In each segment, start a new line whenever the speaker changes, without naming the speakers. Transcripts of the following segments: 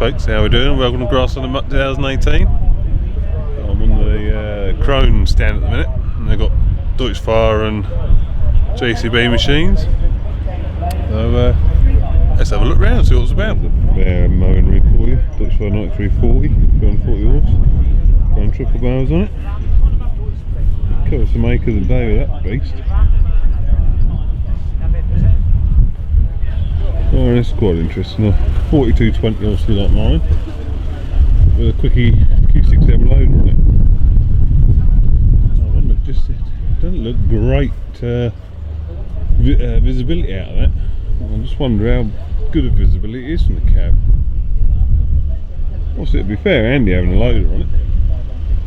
folks, how we doing? Welcome to Grassland and Muck 2018. I'm on the Krone stand at the minute, and they've got Deutsche Fire and JCB machines. So let's have a look round, see what it's about. There's a mowing rig for you, Deutsche Fire 9340, 240 horse, running triple barrels on it. Cover some acres a day with that beast. Oh, that's quite interesting. 4220 obviously like mine, with a quickie Q6M loader on it. I wonder, just it doesn't look great visibility out of that. I just wonder how good a visibility it is from the cab. Obviously it'd be fair handy having a loader on it.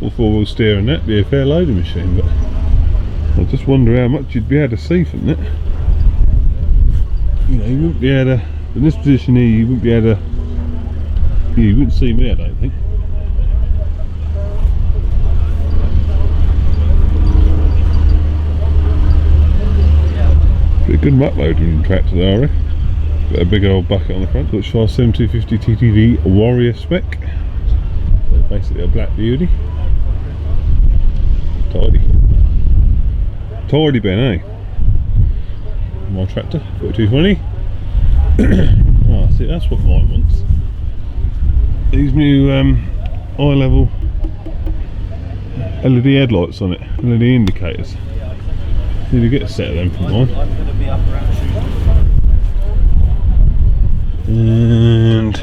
All four-wheel steering, that'd be a fair loading machine, but I just wonder how much you'd be able to see from it. You know, you wouldn't be able to, in this position here, you wouldn't be able to, you wouldn't see me, I don't think. Pretty good muck loading tractor there, I reckon. Got a big old bucket on the front. Got Claas 7250 TTV Warrior spec. So basically a black beauty. Tidy Ben, eh? My tractor, 4220. Oh, see, that's what mine wants. These new eye level LED headlights on it, LED indicators. Need to get a set of them for mine. And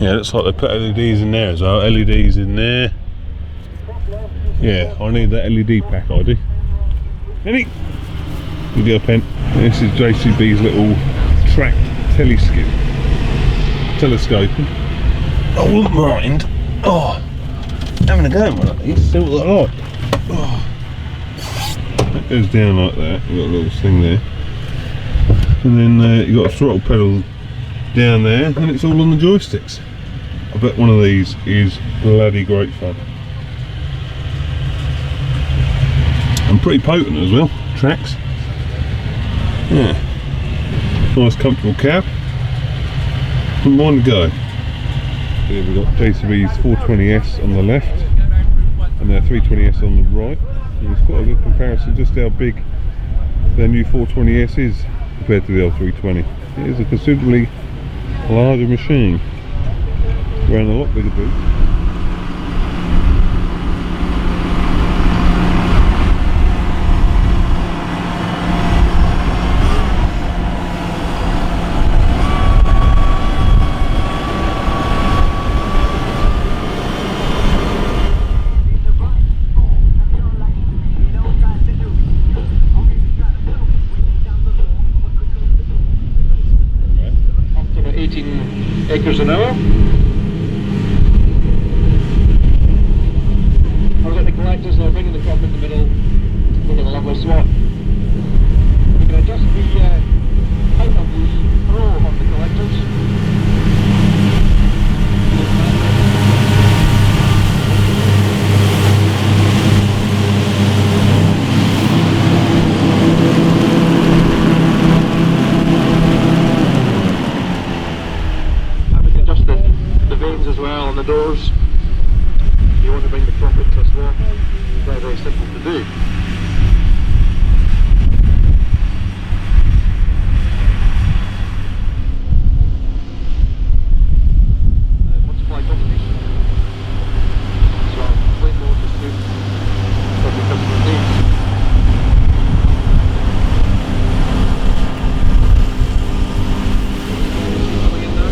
yeah, looks like they put LEDs in there as well. LEDs in there. Yeah, I need that LED pack, I do. Ready? You get a pen. This is JCB's little tracked telescoping. I wouldn't mind having a go at one of these, see what they're like. That goes down like that, you've got a little thing there. And then you've got a throttle pedal down there, and it's all on the joysticks. I bet one of these is bloody great fun. And pretty potent as well, tracks. Yeah, nice comfortable cab. Wouldn't mind to go. Here we've got JCB's 420S on the left and their 320S on the right. And it's quite a good comparison just how big their new 420S is compared to the old 320. It is a considerably larger machine. Around a lot bigger boot.
Acres an hour. I've got the collectors now, bringing the crop in the middle, looking a lovely swap. We can adjust the height of the throw of the collectors. As well on the doors. If you want to bring the crop into a swap, very, very simple to do. Multiply combination. So way more to suit what the customer needs. Coming in now.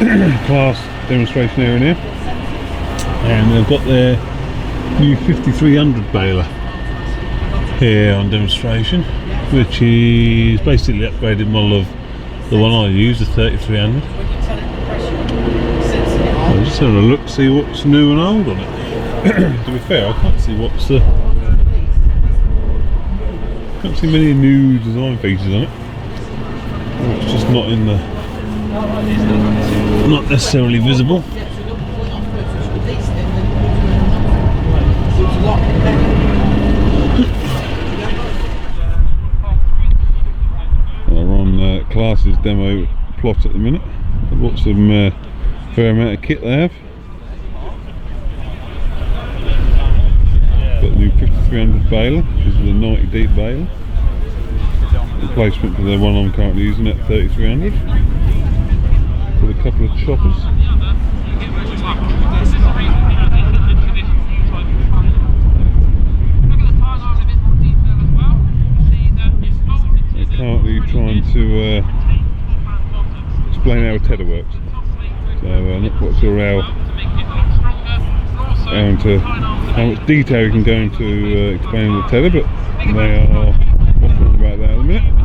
Claas demonstration area now, and they've got their new 5300 baler here on demonstration, which is basically the upgraded model of the one I use, the 3300. I'm just having a look, see what's new and old on it. To be fair, I can't see can't see many new design features on it. It's just not in the, not necessarily visible. We're on Claas's demo plot at the minute. I've got some fair amount of kit they have. Got the new 5300 baler. This is the 90 deep baler. Replacement for the one I'm currently using at 3300. With a couple of choppers. They're currently trying to explain how a tether works. So I'm not quite sure how much detail you can go into explaining the tether, but they are waffling about that in a minute.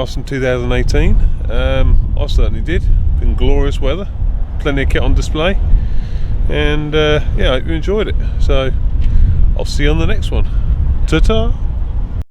Claas in 2018. I certainly did. Been glorious weather, plenty of kit on display, and yeah, I hope you enjoyed it. So I'll see you on the next one. Ta-ta!